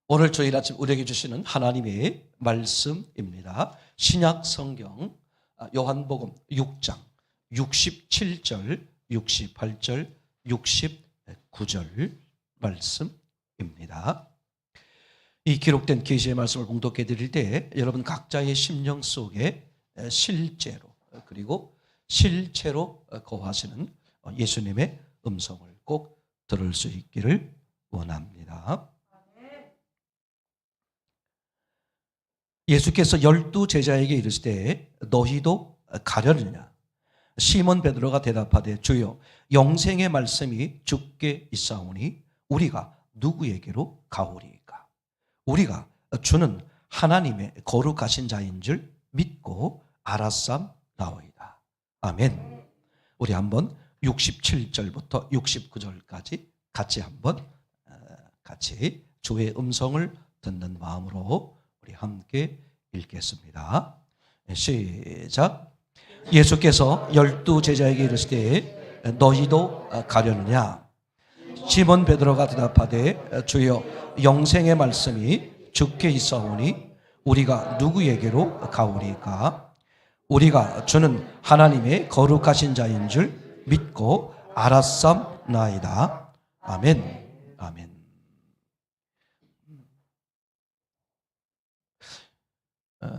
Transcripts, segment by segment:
오늘 저희 아침 우리에게 주시는 하나님의 말씀입니다. 신약 성경 요한복음 6장 67절, 68절, 69절 말씀입니다. 이 기록된 계시의 말씀을 봉독해 드릴 때 여러분 각자의 심령 속에 실제로 그리고 실체로 거하시는 예수님의 음성을 꼭 들을 수 있기를 원합니다. 예수께서 12 제자에게 이르시되 너희도 가려느냐? 시몬 베드로가 대답하되 주여 영생의 말씀이 주께 있사오니 우리가 누구에게로 가오리이까? 우리가 주는 하나님의 거룩하신 자인 줄 믿고 알았삼나오이다. 아멘. 우리 한번 67절부터 69절까지 같이 한번 같이 주의 음성을 듣는 마음으로 우리 함께 읽겠습니다. 시작. 예수께서 12 제자에게 이르시되 너희도 가려느냐? 시몬 베드로가 대답하되 주여 영생의 말씀이 주께 있사오니 우리가 누구에게로 가오리까? 우리가 주는 하나님의 거룩하신 자인 줄 믿고 알았삼나이다. 아멘. 아멘.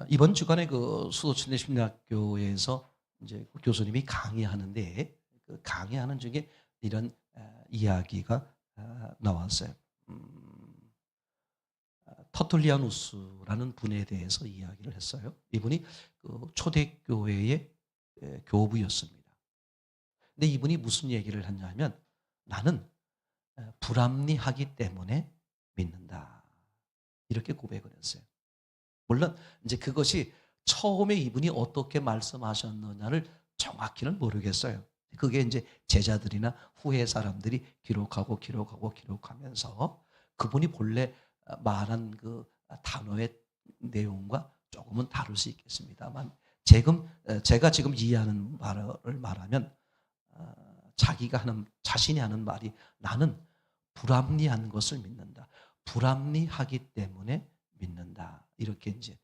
이번 주간에 그 수도천대심리학교에서 이제 교수님이 강의하는데 그 강의하는 중에 이런 이야기가 나왔어요. 터툴리아누스라는 분에 대해서 이야기를 했어요. 이분이 그 초대교회의 교부였습니다. 근데 이분이 무슨 얘기를 했냐면 나는 불합리하기 때문에 믿는다. 이렇게 고백을 했어요. 물론 이제 그것이 처음에 이분이 어떻게 말씀하셨느냐를 정확히는 모르겠어요. 그게 이제 제자들이나 후에 사람들이 기록하면서 그분이 본래 말한 그 단어의 내용과 조금은 다를 수 있겠습니다만 제가 지금 이해하는 말을 말하면 자신이 하는 말이 나는 불합리한 것을 믿는다. 불합리하기 때문에 믿는다. 이렇게 이제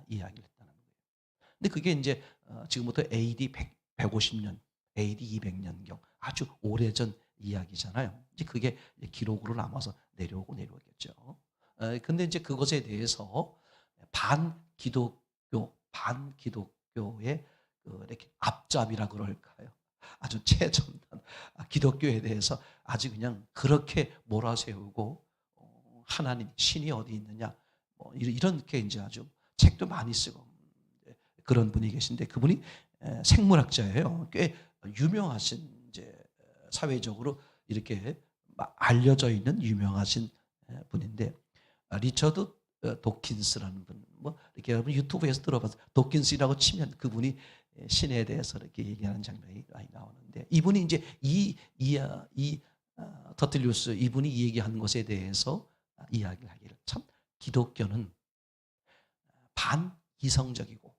이야기를 했다는 거예요. 근데 그게 이제 지금부터 AD 150년, AD 200년경 아주 오래전 이야기잖아요. 이제 그게 기록으로 남아서 내려오겠죠. 근데 이제 그것에 대해서 반기독교의 이렇게 앞잡이라 그럴까요? 아주 최첨단 기독교에 대해서 아주 그냥 그렇게 몰아세우고 하나님 신이 어디 있느냐? 이렇게 이제 아주 책도 많이 쓰고 그런 분이 계신데 그분이 생물학자예요. 꽤 유명하신 이제 사회적으로 이렇게 알려져 있는 유명하신 분인데 리처드 도킨스라는 분, 이렇게 여러분 유튜브에서 들어봐서 도킨스라고 치면 그분이 신에 대해서 이렇게 얘기하는 장면이 많이 나오는데 이분이 이제 터틀리우스 이분이 얘기하는 것에 대해서 이야기를 하기를 참. 기독교는 반이성적이고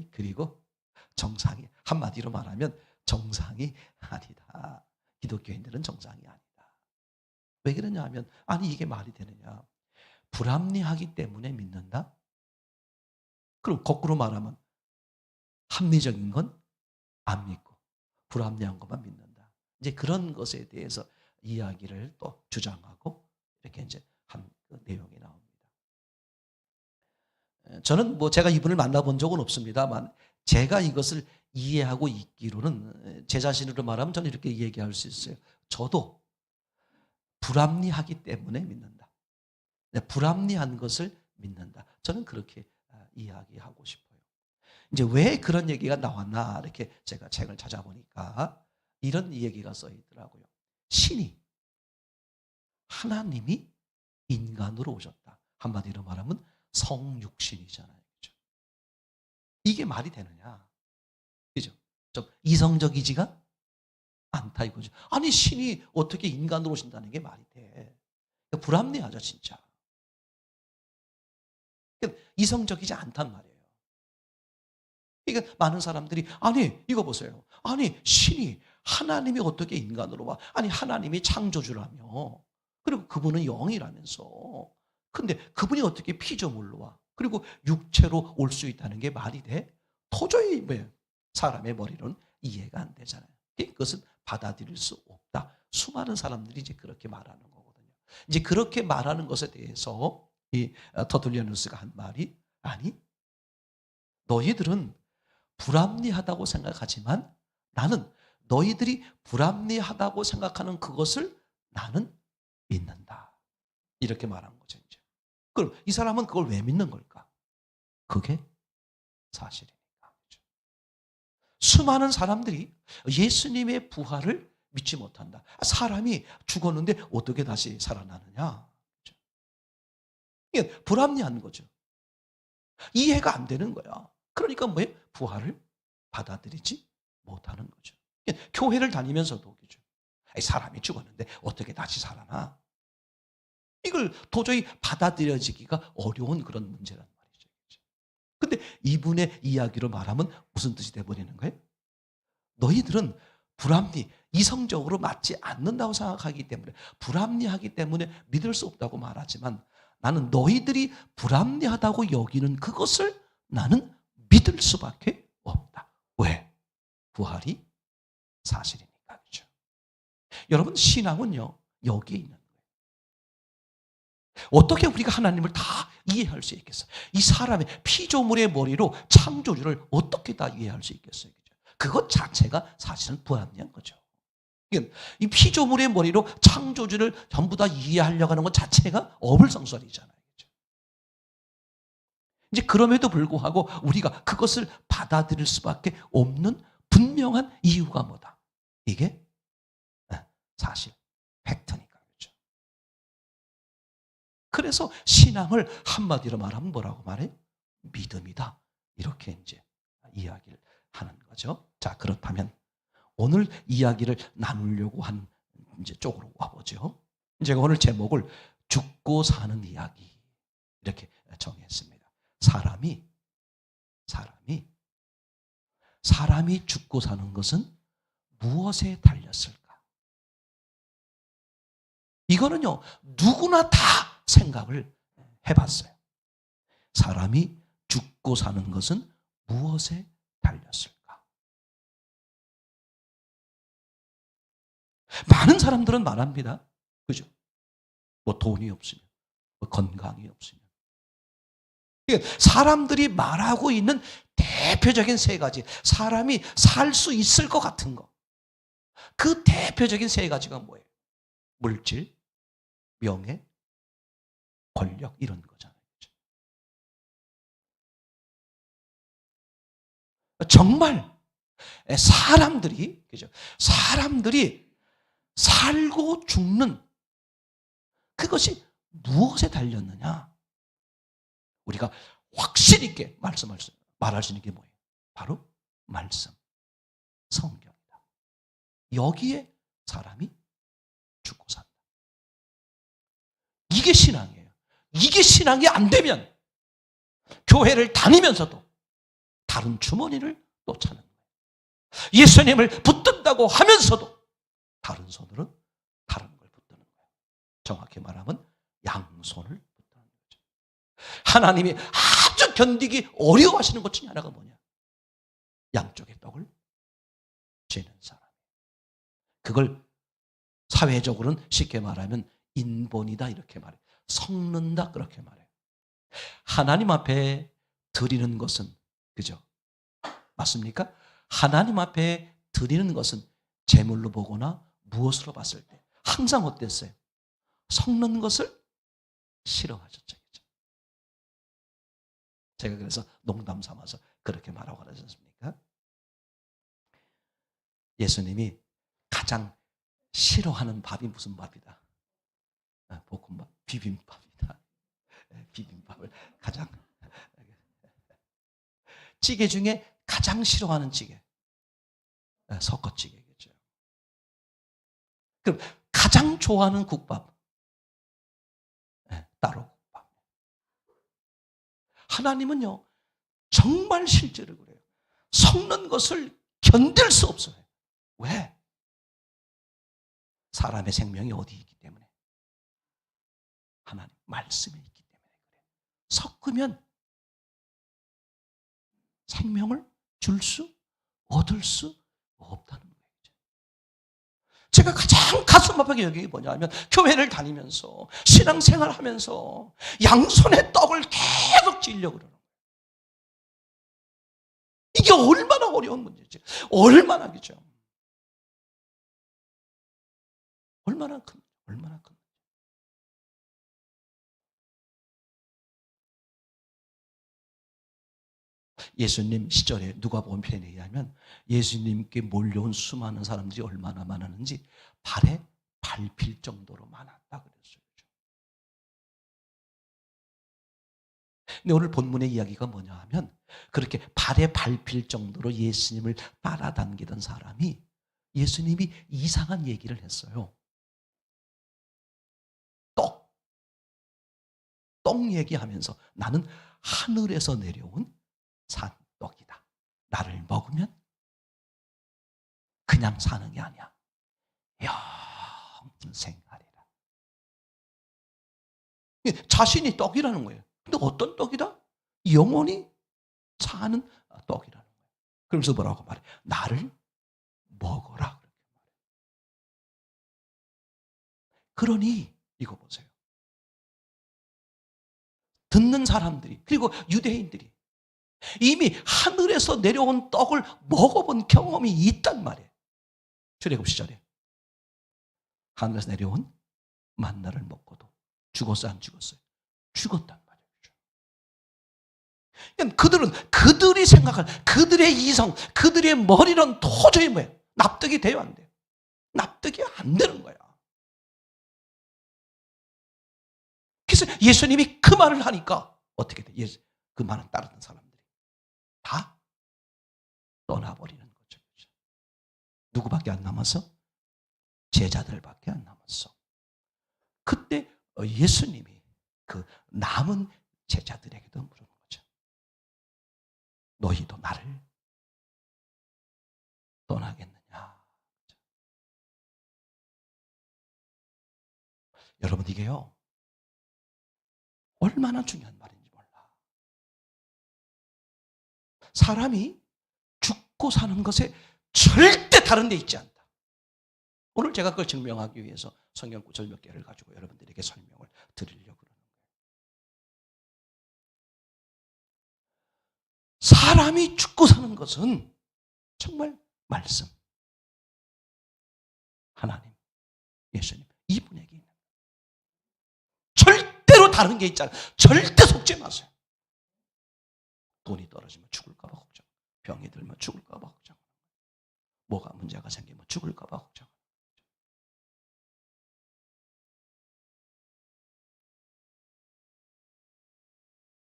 그리고 정상이 한마디로 말하면 정상이 아니다. 기독교인들은 정상이 아니다. 왜 그러냐 하면 아니 이게 말이 되느냐. 불합리하기 때문에 믿는다. 그럼 거꾸로 말하면 합리적인 건 안 믿고 불합리한 것만 믿는다. 이제 그런 것에 대해서 이야기를 또 주장하고 이렇게 이제 한 내용이 나옵니다. 저는 제가 이분을 만나본 적은 없습니다만 제가 이것을 이해하고 있기로는 제 자신으로 말하면 저는 이렇게 얘기할 수 있어요. 저도 불합리하기 때문에 믿는다. 불합리한 것을 믿는다. 저는 그렇게 이야기하고 싶어요. 이제 왜 그런 얘기가 나왔나 이렇게 제가 책을 찾아보니까 이런 얘기가 써 있더라고요. 하나님이 인간으로 오셨다. 한마디로 말하면 성육신이잖아요. 그렇죠? 이게 말이 되느냐? 그죠? 좀 이성적이지가 않다 이거죠. 아니 신이 어떻게 인간으로 오신다는 게 말이 돼? 불합리하죠 진짜. 이성적이지 않단 말이에요. 그러니까 많은 사람들이 아니 이거 보세요. 아니 신이 하나님이 어떻게 인간으로 와? 아니 하나님이 창조주라며. 그리고 그분은 영이라면서 근데 그분이 어떻게 피조물로 와? 그리고 육체로 올 수 있다는 게 말이 돼? 도저히 사람의 머리로는 이해가 안 되잖아요. 그것은 받아들일 수 없다. 수많은 사람들이 이제 그렇게 말하는 거거든요. 이제 그렇게 말하는 것에 대해서 이 터툴리아누스가 한 말이, 아니, 너희들은 불합리하다고 생각하지만 나는 너희들이 불합리하다고 생각하는 그것을 나는 믿는다. 이렇게 말한 거죠. 이제. 그럼 이 사람은 그걸 왜 믿는 걸까? 그게 사실이니까. 그렇죠? 수많은 사람들이 예수님의 부활을 믿지 못한다. 사람이 죽었는데 어떻게 다시 살아나느냐? 그렇죠? 이게 불합리한 거죠. 이해가 안 되는 거야. 그러니까 뭐예요? 부활을 받아들이지 못하는 거죠. 교회를 다니면서도 그죠. 사람이 죽었는데 어떻게 다시 살아나? 이걸 도저히 받아들여지기가 어려운 그런 문제란 말이죠. 근데 이분의 이야기로 말하면 무슨 뜻이 돼버리는 거예요? 너희들은 불합리, 이성적으로 맞지 않는다고 생각하기 때문에, 불합리하기 때문에 믿을 수 없다고 말하지만, 나는 너희들이 불합리하다고 여기는 그것을 나는 믿을 수밖에 없다. 왜? 부활이 사실이니까. 그렇죠? 여러분, 신앙은요, 여기에 있는 거예요. 어떻게 우리가 하나님을 다 이해할 수 있겠어요? 이 사람의 피조물의 머리로 창조주를 어떻게 다 이해할 수 있겠어요? 그것 자체가 사실은 불합리한 거죠. 이 피조물의 머리로 창조주를 전부 다 이해하려고 하는 것 자체가 어불성설이잖아요. 이제 그럼에도 불구하고 우리가 그것을 받아들일 수밖에 없는 분명한 이유가 뭐다? 이게 사실 팩트니까. 그렇죠? 그래서 신앙을 한마디로 말하면 뭐라고 말해요? 믿음이다. 이렇게 이제 이야기를 하는 거죠. 자, 그렇다면 오늘 이야기를 나누려고 한 이제 쪽으로 와보죠. 제가 오늘 제목을 죽고 사는 이야기 이렇게 정했습니다. 사람이 죽고 사는 것은 무엇에 달렸을까? 이거는요, 누구나 다 생각을 해봤어요. 사람이 죽고 사는 것은 무엇에 달렸을까? 많은 사람들은 말합니다. 그죠? 뭐 돈이 없으면, 뭐 건강이 없으면. 사람들이 말하고 있는 대표적인 세 가지, 사람이 살 수 있을 것 같은 거. 그 대표적인 세 가지가 뭐예요? 물질, 명예, 권력, 이런 거잖아요. 정말 사람들이, 그죠? 사람들이 살고 죽는 그것이 무엇에 달렸느냐? 우리가 확실 있게 말할 수 있는 게 뭐예요? 바로 말씀, 성경이다. 여기에 사람이 죽고 산다. 이게 신앙이에요. 이게 신앙이 안 되면 교회를 다니면서도 다른 주머니를 또 차는 거예요. 예수님을 붙든다고 하면서도 다른 손으로 다른 걸 붙드는 거예요. 정확히 말하면 양손을 붙드는 거죠. 하나님이 아주 견디기 어려워하시는 것 중에 하나가 뭐냐? 양쪽의 떡을 쥐는 사람. 그걸 사회적으로는 쉽게 말하면 인본이다 이렇게 말해요. 섞는다 그렇게 말해요. 하나님 앞에 드리는 것은, 그죠? 맞습니까? 하나님 앞에 드리는 것은 제물로 보거나 무엇으로 봤을 때 항상 어땠어요? 섞는 것을 싫어하셨죠. 제가 그래서 농담 삼아서 그렇게 말하고 그러지 않습니까? 예수님이 가장 싫어하는 밥이 무슨 밥이다? 볶음밥, 비빔밥이다. 비빔밥을 가장, 찌개 중에 가장 싫어하는 찌개, 섞어찌개겠죠. 그럼 가장 좋아하는 국밥, 따로 국밥. 하나님은요, 정말 실제로 그래요. 섞는 것을 견딜 수 없어요. 왜? 사람의 생명이 어디 있기 때문에? 하나님 말씀에 있기 섞으면 생명을 얻을 수 없다는 거예요. 제가 가장 가슴 아프게 여기는 게 뭐냐면 교회를 다니면서 신앙생활 하면서 양손에 떡을 계속 쥐려고 그러는 거예요. 이게 얼마나 어려운 문제지. 얼마나 그죠. 얼마나 큰. 예수님 시절에 누가복음 편에 의하면 예수님께 몰려온 수많은 사람들이 얼마나 많았는지 발에 밟힐 정도로 많았다 그랬어요. 근데 오늘 본문의 이야기가 뭐냐 하면 그렇게 발에 밟힐 정도로 예수님을 따라다니던 사람이 예수님이 이상한 얘기를 했어요. 떡 얘기하면서 나는 하늘에서 내려온 산떡이다. 나를 먹으면 그냥 사는 게 아니야. 영생하리라. 자신이 떡이라는 거예요. 근데 어떤 떡이다? 영원히 사는 떡이라는 거예요. 그러면서 뭐라고 말해? 나를 먹어라. 그러니 이거 보세요. 듣는 사람들이 그리고 유대인들이 이미 하늘에서 내려온 떡을 먹어본 경험이 있단 말이에요. 출애굽 시절에 하늘에서 내려온 만나를 먹고도 죽었어요, 안 죽었어요? 죽었단 말이에요. 그러니까 그들이 생각한 그들의 이성, 그들의 머리는 도저히 뭐예요? 납득이 돼요, 안 돼요? 납득이 안 되는 거야. 그래서 예수님이 그 말을 하니까 어떻게 돼? 그 말을 따르는 사람들이 다 떠나버리는 거죠. 누구밖에 안 남았어? 제자들밖에 안 남았어. 그때 예수님이 그 남은 제자들에게도 물은 거죠. 너희도 나를 떠나겠느냐? 여러분 이게요. 얼마나 중요한 말인지 몰라. 사람이 죽고 사는 것에 절대 다른 데 있지 않다. 오늘 제가 그걸 증명하기 위해서 성경 구절 몇 개를 가지고 여러분들에게 설명을 드리려고 그러는 거예요. 사람이 죽고 사는 것은 정말 말씀, 하나님, 예수님 이분에게 있는 거예요. 절대로 다른 게 있잖아요. 절대 속지 마세요. 돈이 떨어지면 죽을까 봐 걱정, 병이 들면 죽을까 봐 걱정, 뭐가 문제가 생기면 죽을까 봐 걱정.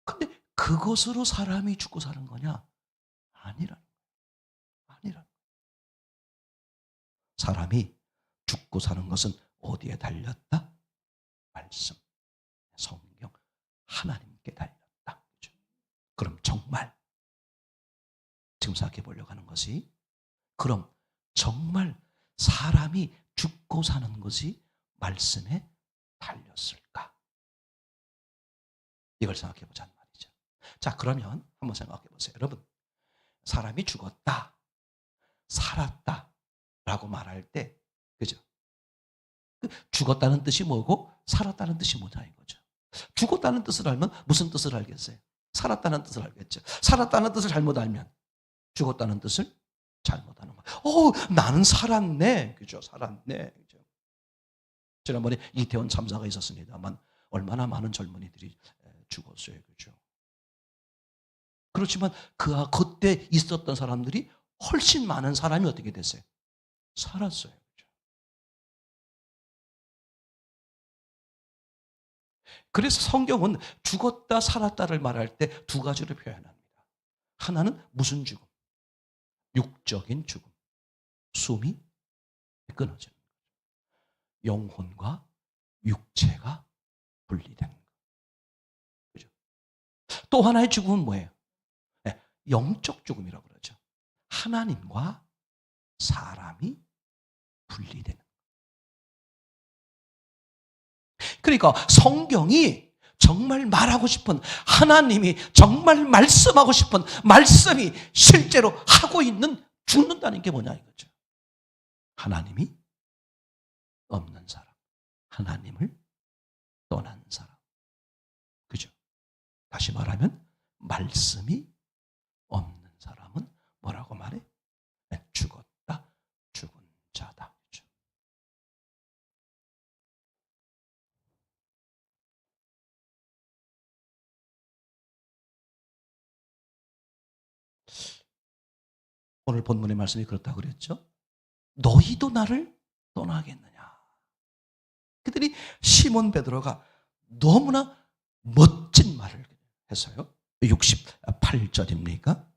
근데 그것으로 사람이 죽고 사는 거냐? 아니라는 거예요. 사람이 죽고 사는 것은 어디에 달렸다? 말씀, 성경, 하나님께 달렸다. 그렇죠? 그럼 정말 지금 생각해 보려고 하는 것이 그럼 정말 사람이 죽고 사는 것이 말씀에 달렸을까? 이걸 생각해 보자는 말이죠. 자, 그러면 한번 생각해 보세요. 여러분, 사람이 죽었다, 살았다 라고 말할 때, 그죠? 죽었다는 뜻이 뭐고 살았다는 뜻이 뭐냐 이거죠. 죽었다는 뜻을 알면 무슨 뜻을 알겠어요? 살았다는 뜻을 알겠죠. 살았다는 뜻을 잘못 알면 죽었다는 뜻을 잘못 아는 거예요. 나는 살았네. 그죠? 살았네. 그죠? 지난번에 이태원 참사가 있었습니다만 얼마나 많은 젊은이들이 죽었어요. 그죠? 그렇지만 그때 있었던 사람들이 훨씬 많은 사람이 어떻게 됐어요? 살았어요. 그죠? 그래서 성경은 죽었다 살았다를 말할 때 두 가지로 표현합니다. 하나는 무슨 죽음? 육적인 죽음. 숨이 끊어지는 거죠. 영혼과 육체가 분리되는 거. 그죠? 또 하나의 죽음은 뭐예요? 네, 영적 죽음이라고 그러죠. 하나님과 사람이 분리되는 거. 그러니까 성경이 정말 말하고 싶은, 하나님이 정말 말씀하고 싶은 말씀이 실제로 하고 있는, 죽는다는 게 뭐냐 이거죠. 하나님이 없는 사람, 하나님을 떠난 사람. 그죠? 다시 말하면 말씀이 없는 사람은 뭐라고 말해? 죽었다, 죽은 자다. 그죠? 오늘 본문의 말씀이 그렇다고 그랬죠. 너희도 나를 떠나겠느냐. 그들이 시몬 베드로가 너무나 멋진 말을 했어요. 68절입니까?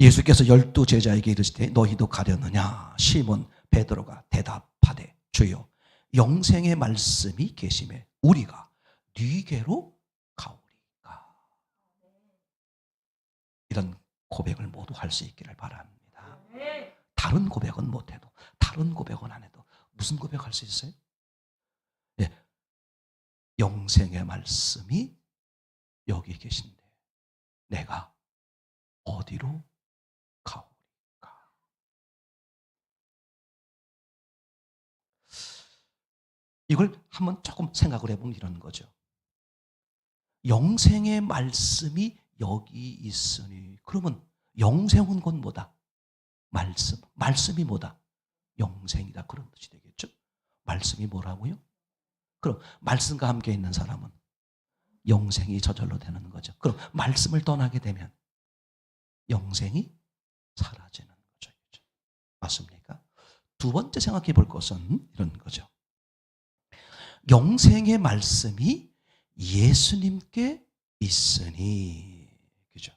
예수께서 12 제자에게 이르시되 너희도 가려느냐. 시몬 베드로가 대답하되 주여 영생의 말씀이 계심에 우리가 네게로 가오리까. 이런 고백을 모두 할 수 있기를 바랍니다. 다른 고백은 못해도, 다른 고백은 안 해도 무슨 고백할 수 있어요? 예, 영생의 말씀이 여기 계신데 내가 어디로 가오리까. 이걸 한번 조금 생각을 해보면 이런 거죠. 영생의 말씀이 여기 있으니, 그러면 영생은 곧 뭐다? 말씀. 말씀이 뭐다? 영생이다. 그런 뜻이 되겠죠. 말씀이 뭐라고요? 그럼 말씀과 함께 있는 사람은 영생이 저절로 되는 거죠. 그럼 말씀을 떠나게 되면 영생이 사라지는 거죠. 맞습니까? 두 번째 생각해 볼 것은 이런 거죠. 영생의 말씀이 예수님께 있으니. 그죠?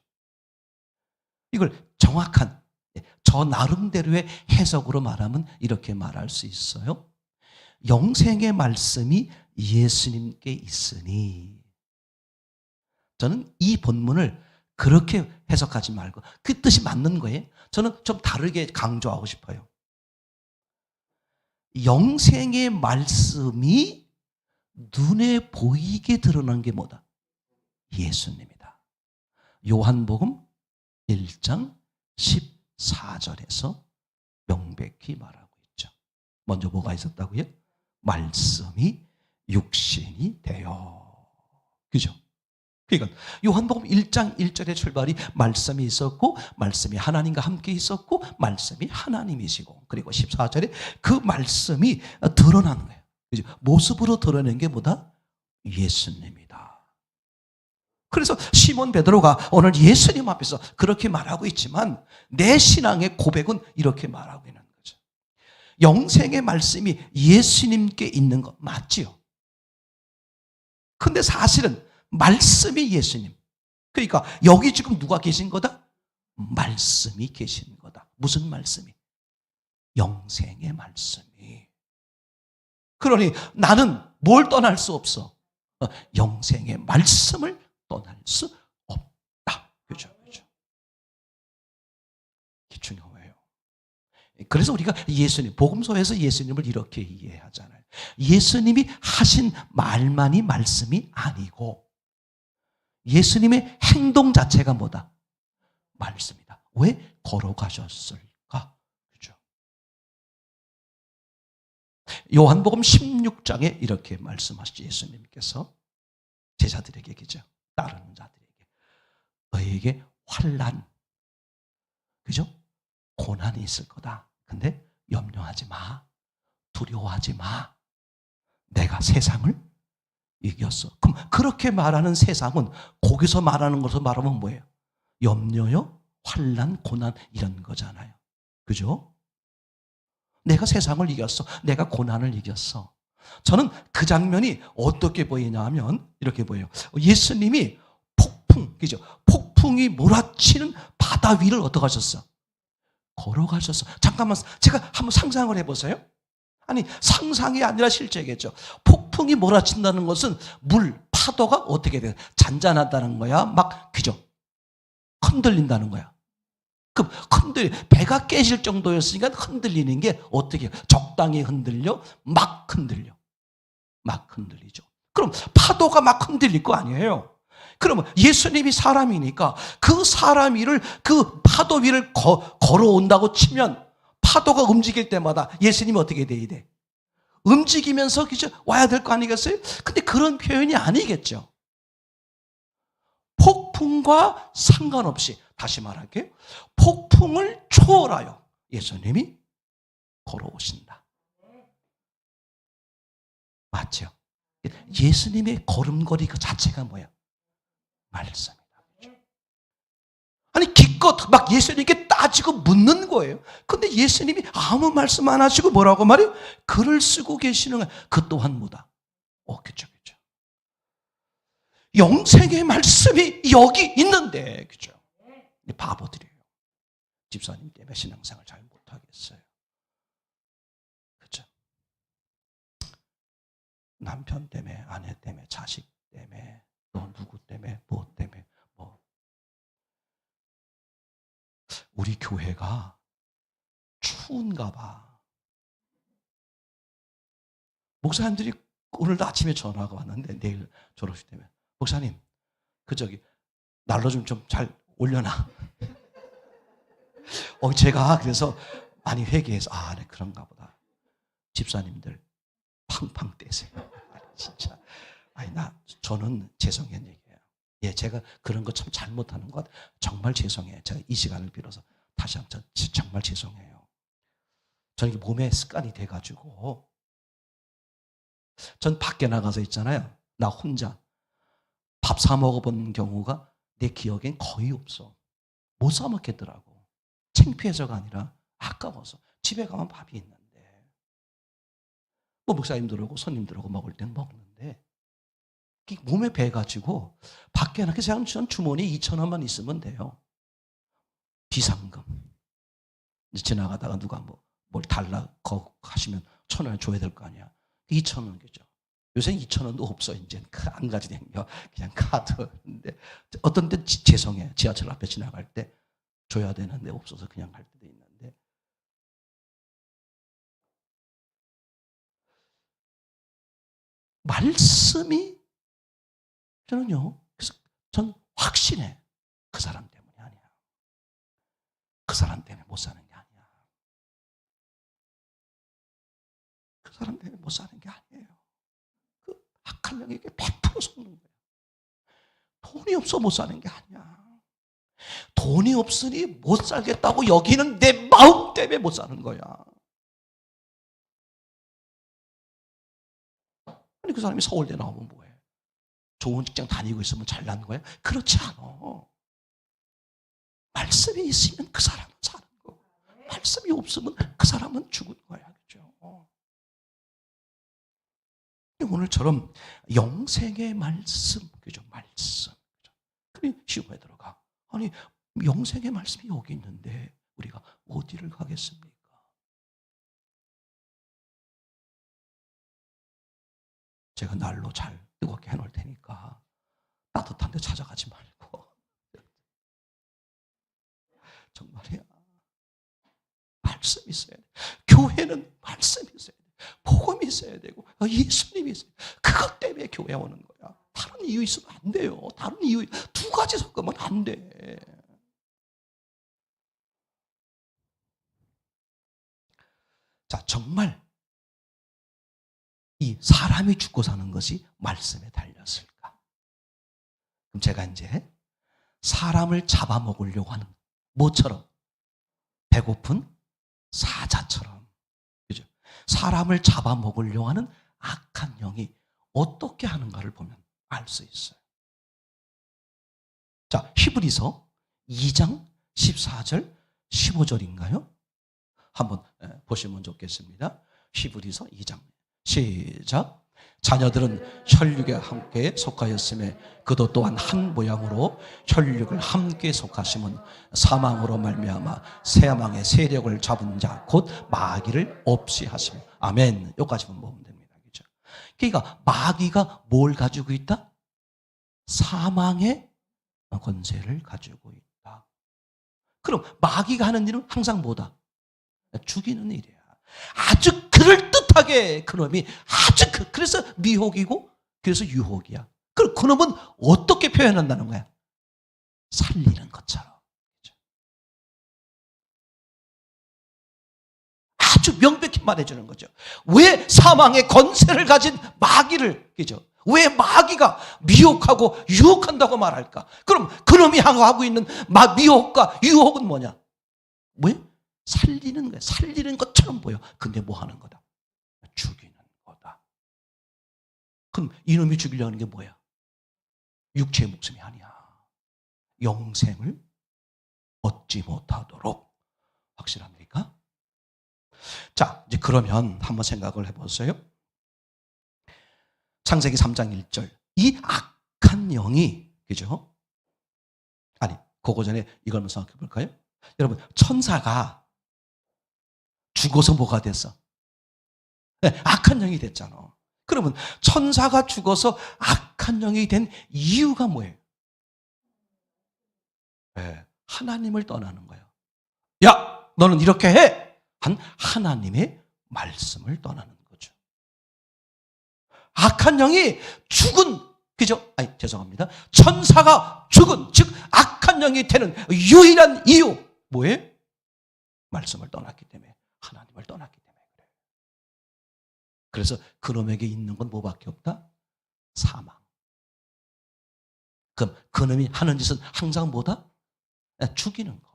이걸 정확한 저 나름대로의 해석으로 말하면 이렇게 말할 수 있어요. 영생의 말씀이 예수님께 있으니. 저는 이 본문을 그렇게 해석하지 말고 그 뜻이 맞는 거예요. 저는 좀 다르게 강조하고 싶어요. 영생의 말씀이 눈에 보이게 드러난 게 뭐다? 예수님이다. 요한복음 1장 14절에서 명백히 말하고 있죠. 먼저 뭐가 있었다고요? 말씀이 육신이 되어. 그죠? 그러니까 요한복음 1장 1절의 출발이 말씀이 있었고, 말씀이 하나님과 함께 있었고, 말씀이 하나님이시고, 그리고 14절에 그 말씀이 드러나는 거예요. 그죠? 모습으로 드러낸 게 뭐다? 예수님이다. 그래서 시몬 베드로가 오늘 예수님 앞에서 그렇게 말하고 있지만 내 신앙의 고백은 이렇게 말하고 있는 거죠. 영생의 말씀이 예수님께 있는 거 맞지요? 근데 사실은 말씀이 예수님. 그러니까 여기 지금 누가 계신 거다? 말씀이 계신 거다. 무슨 말씀이? 영생의 말씀이. 그러니 나는 뭘 떠날 수 없어? 영생의 말씀을 떠날 수 없다. 그죠? 그죠? 이게 중요해요. 그래서 우리가 예수님, 복음서에서 예수님을 이렇게 이해하잖아요. 예수님이 하신 말만이 말씀이 아니고 예수님의 행동 자체가 뭐다? 말씀이다. 왜 걸어가셨을까? 그죠? 요한복음 16장에 이렇게 말씀하시죠. 예수님께서 제자들에게, 그죠? 따르는 자들에게. 너희에게 환난, 그죠? 고난이 있을 거다. 근데 염려하지 마. 두려워하지 마. 내가 세상을 이겼어. 그럼 그렇게 말하는 세상은 거기서 말하는 것으로 말하면 뭐예요? 염려요, 환난, 고난 이런 거잖아요. 그죠? 내가 세상을 이겼어. 내가 고난을 이겼어. 저는 그 장면이 어떻게 보이냐 하면 이렇게 보여요. 예수님이 폭풍, 그죠? 폭풍이 몰아치는 바다 위를 어떻게 하셨어? 걸어가셨어. 잠깐만, 제가 한번 상상을 해보세요. 아니, 상상이 아니라 실제겠죠. 폭풍이 몰아친다는 것은 물, 파도가 어떻게 돼요? 잔잔하다는 거야? 막, 그죠? 흔들린다는 거야. 그럼 배가 깨질 정도였으니까 흔들리는 게 어떻게 해요? 적당히 흔들려? 막 흔들려. 막 흔들리죠. 그럼 파도가 막 흔들릴 거 아니에요. 그러면 예수님이 사람이니까 그 사람 위를, 그 파도 위를 걸어온다고 치면 파도가 움직일 때마다 예수님이 어떻게 돼야 돼? 움직이면서 그죠? 와야 될 거 아니겠어요? 근데 그런 표현이 아니겠죠. 폭풍과 상관없이, 다시 말할게요. 폭풍을 초월하여 예수님이 걸어오신다. 맞죠? 예수님의 걸음걸이 그 자체가 뭐야? 말씀이다. 아니 기껏 막 예수님께 따지고 묻는 거예요. 근데 예수님이 아무 말씀 안 하시고 뭐라고 말해요? 글을 쓰고 계시는 거예요. 그 또한 뭐다? 그죠. 영생의 말씀이 여기 있는데, 그죠? 바보들이에요. 집사님 때문에 신앙생활 잘 못하겠어요. 그죠? 남편 때문에, 아내 때문에, 자식 때문에, 또 누구 때문에, 뭐 때문에, 뭐. 우리 교회가 추운가 봐. 목사님들이 오늘도 아침에 전화가 왔는데, 내일 졸업식 때문에. 목사님, 난로 좀 잘 올려놔. 제가 그래서 많이 회개해서, 네, 그런가 보다. 집사님들, 팡팡 떼세요. 진짜. 저는 죄송한 얘기예요. 예, 제가 그런 거 참 잘못하는 것, 정말 죄송해요. 제가 이 시간을 빌어서 다시 한번 정말 죄송해요. 저는 몸에 습관이 돼가지고, 전 밖에 나가서 있잖아요. 나 혼자. 밥 사 먹어본 경우가 내 기억엔 거의 없어. 못 사 먹겠더라고. 창피해서가 아니라 아까워서. 집에 가면 밥이 있는데. 뭐 목사님들하고 손님들하고 먹을 땐 먹는데 몸에 배가지고 밖에 나가서 그냥 전 주머니에 2,000원만 있으면 돼요. 비상금. 지나가다가 누가 뭘 달라 하시면 1,000원 줘야 될 거 아니야. 2,000원 그죠. 요새 2,000원도 없어. 이제 안 가지댕겨. 그냥 카드인데 어떤 때 죄송해. 지하철 앞에 지나갈 때 줘야 되는데 없어서 그냥 갈 때도 있는데. 말씀이 저는요. 그래서 전 확신해. 그 사람 때문이 아니야. 그 사람 때문에 못 사는 게 아니야. 그 사람 때문에 못 사는 게 아니에요. 악한 영에게 100% 속는 거예요. 돈이 없어 못 사는 게 아니야. 돈이 없으니 못 살겠다고 여기는 내 마음 때문에 못 사는 거야. 아니 그 사람이 서울대 나오면 뭐해? 좋은 직장 다니고 있으면 잘난 거야? 그렇지 않아. 말씀이 있으면 그 사람은 사는 거. 말씀이 없으면 그 사람은 죽은 거야. 그렇죠? 오늘처럼 영생의 말씀, 그죠? 말씀. 그래, 시험에 들어가. 아니, 영생의 말씀이 여기 있는데 우리가 어디를 가겠습니까? 제가 난로 잘 뜨겁게 해놓을 테니까 따뜻한 데 찾아가지 말고. 정말이야. 말씀이 있어야 돼. 교회는 말씀이 있어야 돼. 복음이 있어야 되고 예수님이 있어야 돼. 그것 때문에 교회 오는 거야. 다른 이유 있으면 안 돼요. 다른 이유 두 가지 섞으면 안 돼. 자, 정말 이 사람이 죽고 사는 것이 말씀에 달렸을까? 그럼 제가 이제 사람을 잡아먹으려고 하는 뭐처럼? 배고픈 사자처럼. 그죠? 사람을 잡아먹으려고 하는 악한 영이 어떻게 하는가를 보면 알 수 있어요. 자, 히브리서 2장 14절 15절인가요? 한번 보시면 좋겠습니다. 히브리서 2장 시작. 자녀들은 혈육에 함께 속하였음에 그도 또한 한 모양으로 혈육을 함께 속하심은 사망으로 말미암아 사망의 세력을 잡은 자 곧 마귀를 없이 하심. 아멘. 여기까지만 보면 됩니다. 그렇죠? 그러니까 마귀가 뭘 가지고 있다? 사망의 권세를 가지고 있다. 그럼 마귀가 하는 일은 항상 뭐다? 죽이는 일이야. 아주 그럴듯하게 그놈이 아주 그래서 미혹이고 그래서 유혹이야. 그럼 그놈은 어떻게 표현한다는 거야? 살리는 것처럼. 아주 명백히 말해주는 거죠. 왜 사망의 권세를 가진 마귀를, 그죠? 왜 마귀가 미혹하고 유혹한다고 말할까? 그럼 그놈이 하고 있는 미혹과 유혹은 뭐냐? 왜? 살리는 거야. 살리는 것처럼 보여. 근데 뭐 하는 거다? 죽이는 거다. 그럼 이놈이 죽이려는 게 뭐야? 육체의 목숨이 아니야. 영생을 얻지 못하도록. 확실합니까? 자, 이제 그러면 한번 생각을 해보세요. 창세기 3장 1절. 이 악한 영이, 그죠? 아니, 그거 전에 이걸 한번 생각해 볼까요? 여러분, 천사가 죽어서 뭐가 됐어? 네, 악한 영이 됐잖아. 그러면 천사가 죽어서 악한 영이 된 이유가 뭐예요? 네, 하나님을 떠나는 거예요. 야, 너는 이렇게 해! 한 하나님의 말씀을 떠나는 거죠. 악한 영이 죽은, 그죠? 아니, 죄송합니다. 천사가 죽은, 즉 악한 영이 되는 유일한 이유 뭐예요? 말씀을 떠났기 때문에, 하나님을 떠났기 때문에 그래요. 그래서 그놈에게 있는 건 뭐밖에 없다? 사망. 그럼 그놈이 하는 짓은 항상 뭐다? 죽이는 거.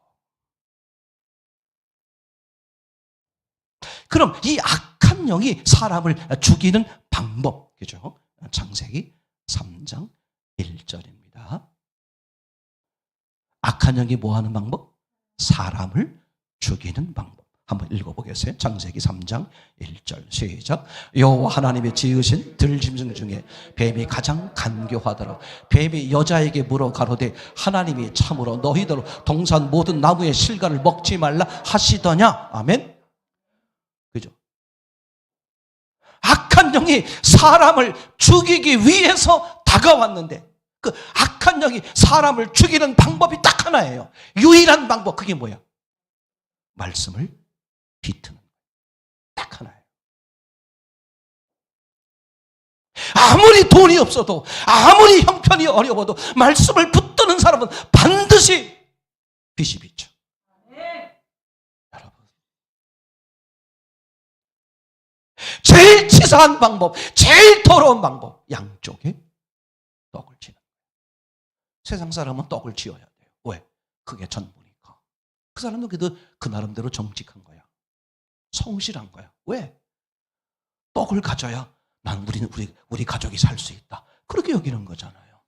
그럼 이 악한 영이 사람을 죽이는 방법, 그죠? 창세기 3장 1절입니다. 악한 영이 뭐 하는 방법? 사람을 죽이는 방법. 한번 읽어보겠어요. 창세기 3장 1절 시작. 여호와 하나님이 지으신 들짐승 중에 뱀이 가장 간교하더라. 뱀이 여자에게 물어 가로되 하나님이 참으로 너희들 동산 모든 나무의 실과를 먹지 말라 하시더냐. 아멘. 그죠? 악한 영이 사람을 죽이기 위해서 다가왔는데 그 악한 영이 사람을 죽이는 방법이 딱 하나예요. 유일한 방법. 그게 뭐야? 말씀을 비트는 딱 하나예요. 아무리 돈이 없어도 아무리 형편이 어려워도 말씀을 붙드는 사람은 반드시 빛이 비쳐. 여러분, 제일 치사한 방법, 제일 더러운 방법, 양쪽에 떡을 치는 거예요. 세상 사람은 떡을 지어야 돼요. 왜? 그게 전부니까. 그 사람은 그래도 그 나름대로 정직한 거야. 성실한 거야. 왜? 떡을 가져야 난 우리 가족이 살 수 있다. 그렇게 여기는 거잖아요.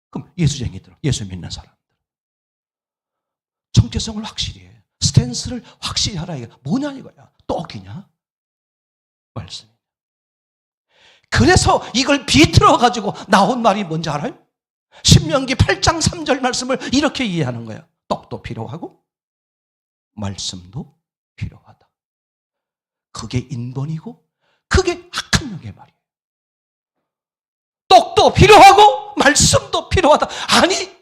그럼 예수쟁이들, 예수 믿는 사람들, 정체성을 확실히 해. 스탠스를 확실히 하라. 이게 뭐냐 이거야. 떡이냐? 말씀이냐. 그래서 이걸 비틀어 가지고 나온 말이 뭔지 알아요? 신명기 8장 3절 말씀을 이렇게 이해하는 거야. 떡도 필요하고 말씀도 필요하다. 그게 인본이고 그게 악한 영의 말이에요. 떡도 필요하고 말씀도 필요하다. 아니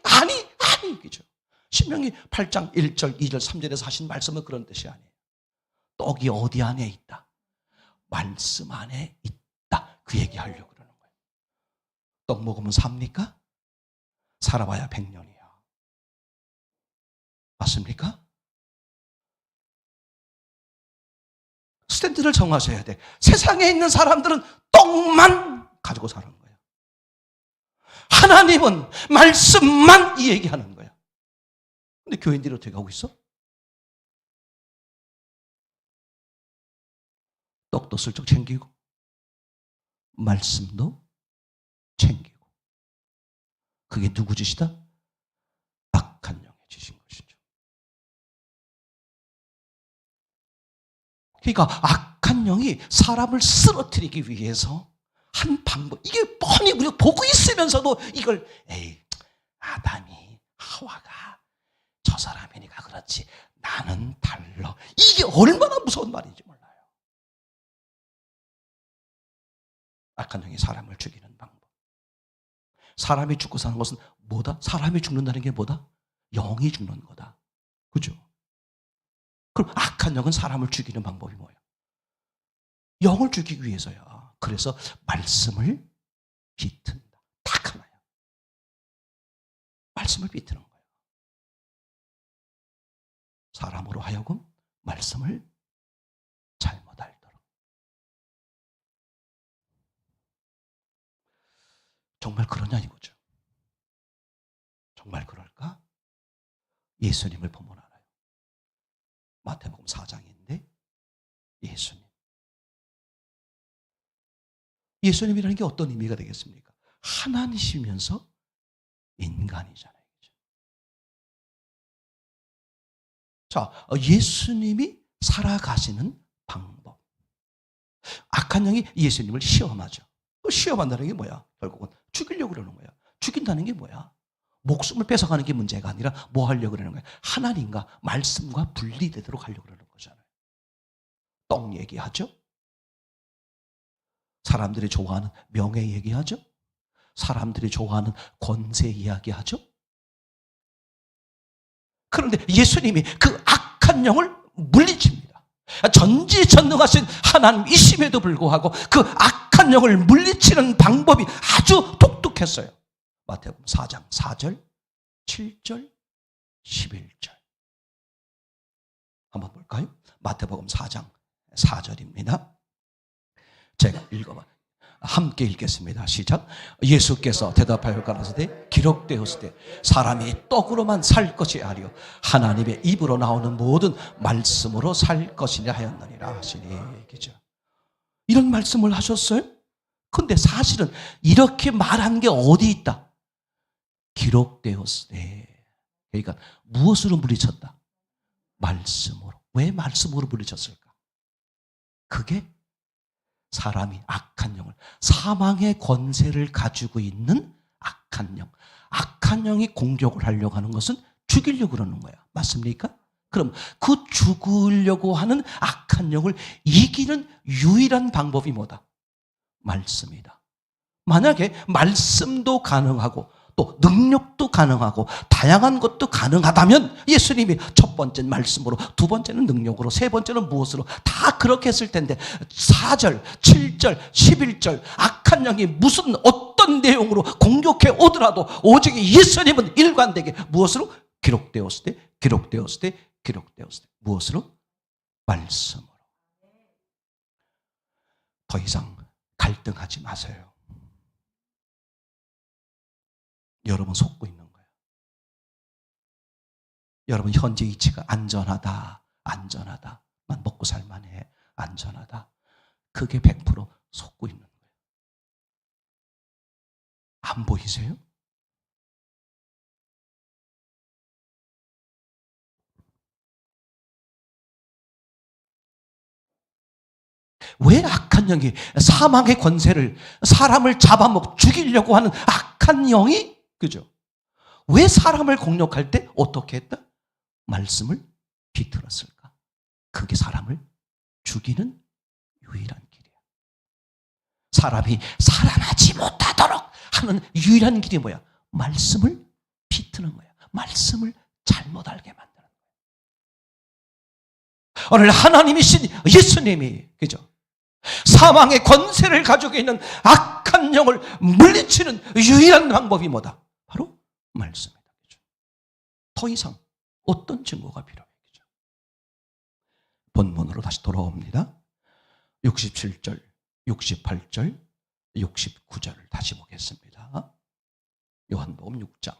그죠? 신명기 8장 1절 2절 3절에서 하신 말씀은 그런 뜻이 아니에요. 떡이 어디 안에 있다? 말씀 안에 있다. 그 얘기하려고 그러는 거예요. 떡 먹으면 삽니까? 살아봐야 100년이야. 맞습니까? 스탠드를 정하셔야 돼. 세상에 있는 사람들은 떡만 가지고 사는 거예요. 하나님은 말씀만 이 얘기하는 거야. 근데 교인들이 어떻게 하고 있어? 떡도 슬쩍 챙기고 말씀도 챙기고. 그게 누구 짓이다? 악한 영의 짓인 것이죠. 그러니까 악한 영이 사람을 쓰러뜨리기 위해서 한 방법. 이게 뻔히 우리가 보고 있으면서도 이걸 아담이 하와가 저 사람이니까 그렇지 나는 달라. 이게 얼마나 무서운 말인지 몰라요. 악한 영이 사람을 죽이는 방법. 사람이 죽고 사는 것은 뭐다? 사람이 죽는다는 게 뭐다? 영이 죽는 거다. 그죠? 그럼 악한 영은 사람을 죽이는 방법이 뭐예요? 영을 죽이기 위해서야. 그래서 말씀을 비튼다. 딱 하나야. 말씀을 비트는 거예요. 사람으로 하여금 말씀을 잘못 알도록. 정말 그러냐 이거죠. 정말 그럴까? 예수님을 보면 알아요. 마태복음 4장인데 예수님. 예수님이라는 게 어떤 의미가 되겠습니까? 하나님이시면서 인간이잖아요. 자, 예수님이 살아가시는 방법. 악한 영이 예수님을 시험하죠. 시험한다는 게 뭐야? 결국은 죽이려고 그러는 거야. 죽인다는 게 뭐야? 목숨을 뺏어가는 게 문제가 아니라 뭐 하려고 그러는 거야? 하나님과 말씀과 분리되도록 하려고 그러는 거잖아요. 떡 얘기하죠? 사람들이 좋아하는 명예 얘기하죠? 사람들이 좋아하는 권세 이야기하죠? 그런데 예수님이 그 악한 영을 물리칩니다. 전지전능하신 하나님이심에도 불구하고 그 악한 영을 물리치는 방법이 아주 독특했어요. 마태복음 4장 4절, 7절, 11절. 한번 볼까요? 마태복음 4장 4절입니다. 제가 읽어봐. 함께 읽겠습니다. 시작. 예수께서 대답하여 가라사대 기록되었으되 사람이 떡으로만 살 것이 아니요 하나님의 입으로 나오는 모든 말씀으로 살 것이냐 하였느니라 하시니. 그죠? 이런 말씀을 하셨어요? 근데 사실은 이렇게 말한 게 어디 있다? 기록되었으되. 그러니까 무엇으로 물리쳤다? 말씀으로. 왜 말씀으로 물리쳤을까? 그게 사람이 악한 영을, 사망의 권세를 가지고 있는 악한 영, 악한 영이 공격을 하려고 하는 것은 죽이려고 그러는 거야. 맞습니까? 그럼 그 죽으려고 하는 악한 영을 이기는 유일한 방법이 뭐다? 말씀이다. 만약에 말씀도 가능하고 또 능력도 가능하고 다양한 것도 가능하다면 예수님이 첫 번째는 말씀으로, 두 번째는 능력으로, 세 번째는 무엇으로 다 그렇게 했을 텐데 4절, 7절, 11절 악한 영이 무슨 어떤 내용으로 공격해 오더라도 오직 예수님은 일관되게 무엇으로? 기록되었을 때, 기록되었을 때, 기록되었을 때. 무엇으로? 말씀으로. 더 이상 갈등하지 마세요. 여러분 속고 있는 거예요. 여러분 현재 위치가 안전하다, 안전하다만 먹고 살만해, 안전하다. 그게 100% 속고 있는 거예요. 안 보이세요? 왜 악한 영이, 사망의 권세를, 사람을 잡아먹 죽이려고 하는 악한 영이, 그죠? 왜 사람을 공격할 때 어떻게 했다? 말씀을 비틀었을까? 그게 사람을 죽이는 유일한 길이야. 사람이 살아나지 못하도록 하는 유일한 길이 뭐야? 말씀을 비트는 거야. 말씀을 잘못 알게 만드는 거야. 오늘 하나님이신 예수님이, 그죠? 사망의 권세를 가지고 있는 악한 영을 물리치는 유일한 방법이 뭐다? 바로 말씀이다. 그죠? 더 이상 어떤 증거가 필요해? 그죠? 본문으로 다시 돌아옵니다. 67절, 68절, 69절을 다시 보겠습니다. 요한복음 6장.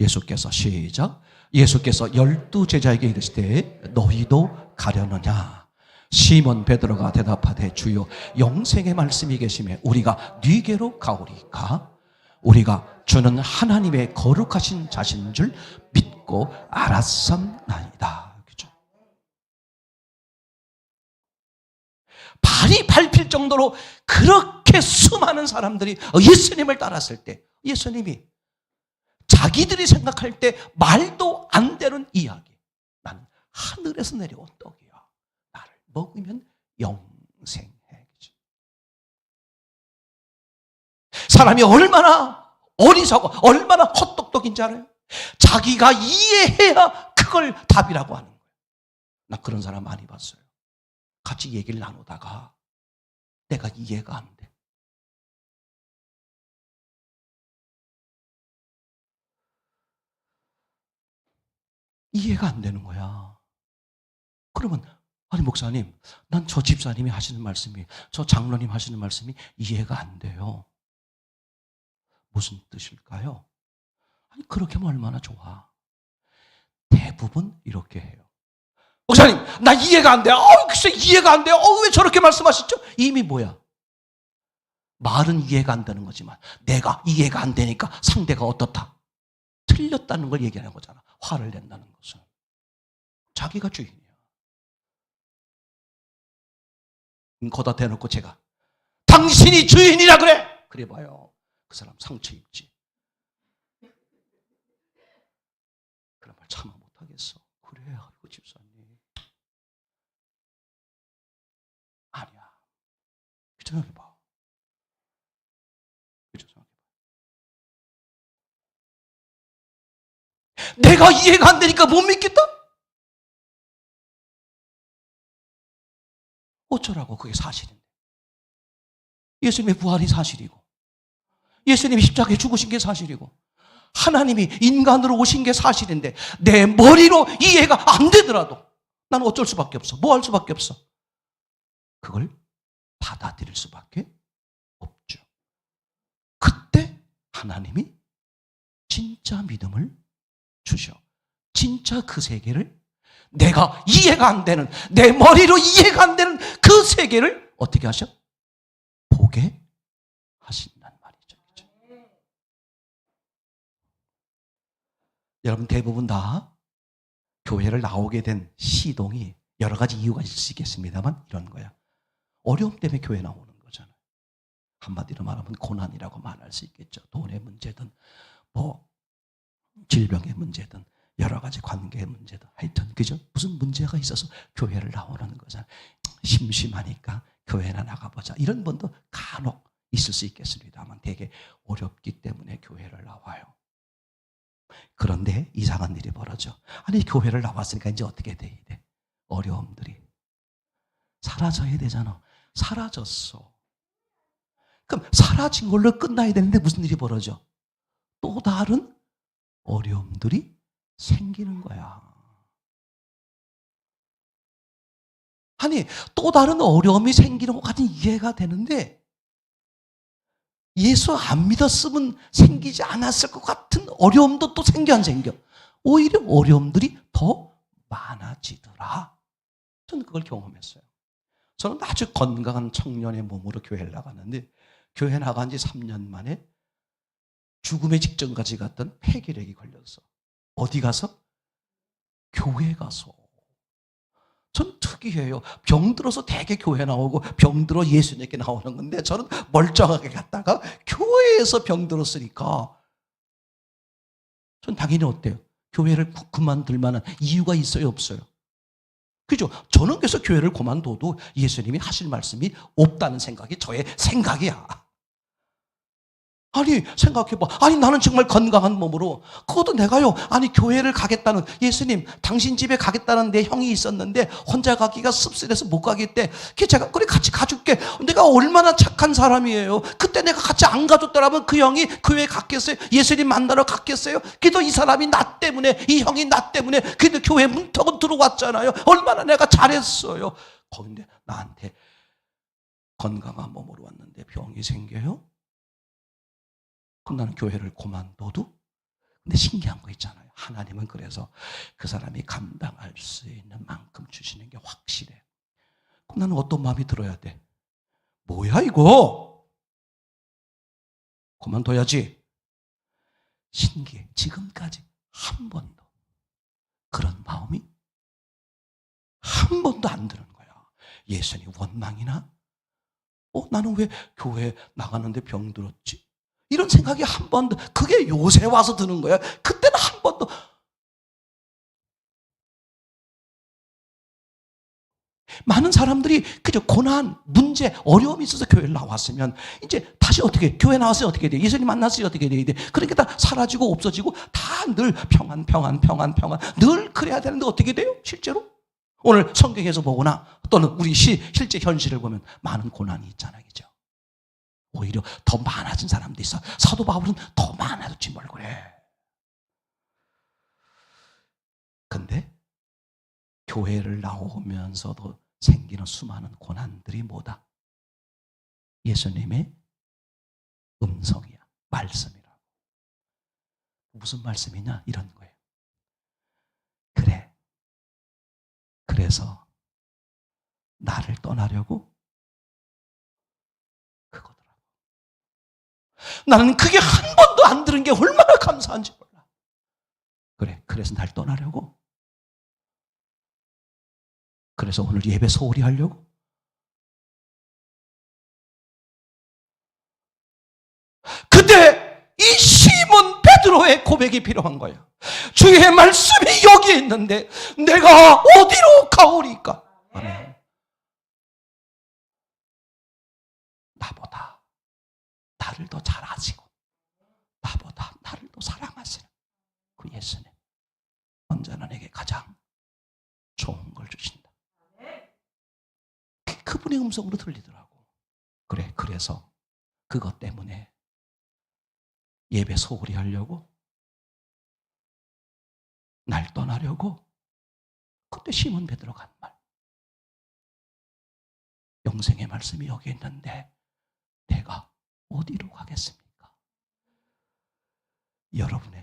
예수께서 시작. 예수께서 12제자에게 이르시되 너희도 가려느냐? 시몬 베드로가 대답하되 주여 영생의 말씀이 계시매 우리가 네게로 가오리까? 우리가 주는 하나님의 거룩하신 자신 줄 믿고 알았삼나이다. 그죠? 발이 밟힐 정도로 그렇게 수많은 사람들이 예수님을 따랐을 때 예수님이 자기들이 생각할 때 말도 안 되는 이야기. 나는 하늘에서 내려온 떡이야. 나를 먹으면 영생해. 사람이 얼마나 어리석어, 얼마나 헛똑똑인지 알아요? 자기가 이해해야 그걸 답이라고 하는 거예요. 나 그런 사람 많이 봤어요. 같이 얘기를 나누다가 내가 이해가 안 돼. 이해가 안 되는 거야. 그러면 아니 목사님, 난 저 집사님이 하시는 말씀이, 저 장로님 하시는 말씀이 이해가 안 돼요. 무슨 뜻일까요? 아니 그렇게 하면 얼마나 좋아. 대부분 이렇게 해요. 목사님, 나 이해가 안 돼. 글쎄 이해가 안 돼요. 왜 저렇게 말씀하시죠? 이미 뭐야? 말은 이해가 안 되는 거지만 내가 이해가 안 되니까 상대가 어떻다? 틀렸다는 걸 얘기하는 거잖아. 화를 낸다는 것은. 자기가 주인이야. 거다 대놓고 제가 당신이 주인이라 그래. 그래 봐요. 그 사람 상처 입지. 그런 말 참아 못하겠어. 그래, 아이고 집사님. 아니야. 생각해봐. 내가 이해가 안 되니까 못 믿겠다? 어쩌라고, 그게 사실인데. 예수님의 부활이 사실이고, 예수님이 십자가에 죽으신 게 사실이고, 하나님이 인간으로 오신 게 사실인데 내 머리로 이해가 안 되더라도 나는 어쩔 수밖에 없어. 뭐 할 수밖에 없어? 그걸 받아들일 수밖에 없죠. 그때 하나님이 진짜 믿음을 주셔. 진짜 그 세계를, 내가 이해가 안 되는, 내 머리로 이해가 안 되는 그 세계를 어떻게 하셔? 보게 하신단 말이죠. 그렇죠? 여러분 대부분 다 교회를 나오게 된 시동이 여러 가지 이유가 있을 수 있겠습니다만 이런 거야. 어려움 때문에 교회 나오는 거잖아요. 한마디로 말하면 고난이라고 말할 수 있겠죠. 돈의 문제든 뭐 질병의 문제든 여러 가지 관계의 문제든 하여튼 그죠? 무슨 문제가 있어서 교회를 나오는 거잖아요. 심심하니까 교회나 나가보자. 이런 분도 간혹 있을 수 있겠습니다만 되게 어렵기 때문에 교회를 나와요. 그런데 이상한 일이 벌어져. 아니 교회를 나왔으니까 이제 어떻게 돼야 돼? 어려움들이 사라져야 되잖아. 사라졌어. 그럼 사라진 걸로 끝나야 되는데 무슨 일이 벌어져? 또 다른 어려움들이 생기는 거야. 아니 또 다른 어려움이 생기는 것까지는 이해가 되는데 예수 안 믿었으면 생기지 않았을 것 같은 어려움도 또 생겨 안 생겨? 오히려 어려움들이 더 많아지더라. 저는 그걸 경험했어요. 저는 아주 건강한 청년의 몸으로 교회를 나갔는데 교회 나간 지 3년 만에 죽음의 직전까지 갔던 폐결핵이 걸렸어. 어디 가서? 교회 가서. 전 특이해요. 병들어서 대개 교회 나오고 병들어 예수님께 나오는 건데 저는 멀쩡하게 갔다가 교회에서 병들었으니까 전 당연히 어때요? 교회를 그만둘 만한 이유가 있어요? 없어요? 그죠? 저는 그래서 교회를 그만둬도 예수님이 하실 말씀이 없다는 생각이 저의 생각이야. 아니 생각해봐. 아니 나는 정말 건강한 몸으로 그것도 내가요. 아니 교회를 가겠다는, 예수님 당신 집에 가겠다는 내 형이 있었는데 혼자 가기가 씁쓸해서 못 가겠대. 제가 그래 같이 가줄게. 내가 얼마나 착한 사람이에요. 그때 내가 같이 안 가줬더라면 그 형이 교회에 갔겠어요? 예수님 만나러 갔겠어요? 그래도 이 사람이 나 때문에, 이 형이 나 때문에 그래도 교회 문턱은 들어왔잖아요. 얼마나 내가 잘했어요. 거긴데 나한테 건강한 몸으로 왔는데 병이 생겨요? 그럼 나는 교회를 그만둬도? 근데 신기한 거 있잖아요. 하나님은 그래서 그 사람이 감당할 수 있는 만큼 주시는 게 확실해. 그럼 나는 어떤 마음이 들어야 돼? 뭐야 이거? 그만둬야지. 신기해. 지금까지 한 번도 그런 마음이 한 번도 안 드는 거야. 예수님 원망이나 나는 왜 교회 나가는데 병들었지? 이런 생각이 한 번도, 그게 요새 와서 드는 거야. 그때는 한 번도. 많은 사람들이 그저 고난, 문제, 어려움이 있어서 교회를 나왔으면 이제 다시 어떻게, 교회 나왔으면 어떻게 돼? 예수님 만났으면 어떻게 돼야 돼? 그러니까 다 사라지고 없어지고 다 늘 평안. 늘 그래야 되는데 어떻게 돼요? 실제로? 오늘 성경에서 보거나 또는 우리 실제 현실을 보면 많은 고난이 있잖아요. 그죠? 오히려 더 많아진 사람도 있어. 사도 바울은 더 많아졌지 뭘 그래. 근데 교회를 나오면서도 생기는 수많은 고난들이 뭐다? 예수님의 음성이야. 말씀이라고. 무슨 말씀이냐? 이런 거예요. 그래. 그래서 나를 떠나려고? 그거더라고. 나는 그게 한 번도 안 들은 게 얼마나 감사한지 몰라. 그래. 그래서 날 떠나려고? 그래서 오늘 예배 소홀히 하려고? 그때 이 시몬 베드로의 고백이 필요한 거예요. 주의 말씀이 여기에 있는데 내가 어디로 가오리까? 아멘. 나보다 나를 더 잘 아시고 나보다 나를 더 사랑하시는 그 예수님 언제나 내게 가장 좋은 걸 주신다. 그분의 음성으로 들리더라고. 그래, 그래서 그것 때문에 예배 소홀히 하려고? 날 떠나려고? 그때 시몬 베드로가 한 말. 영생의 말씀이 여기 있는데 내가 어디로 가겠습니까? 여러분의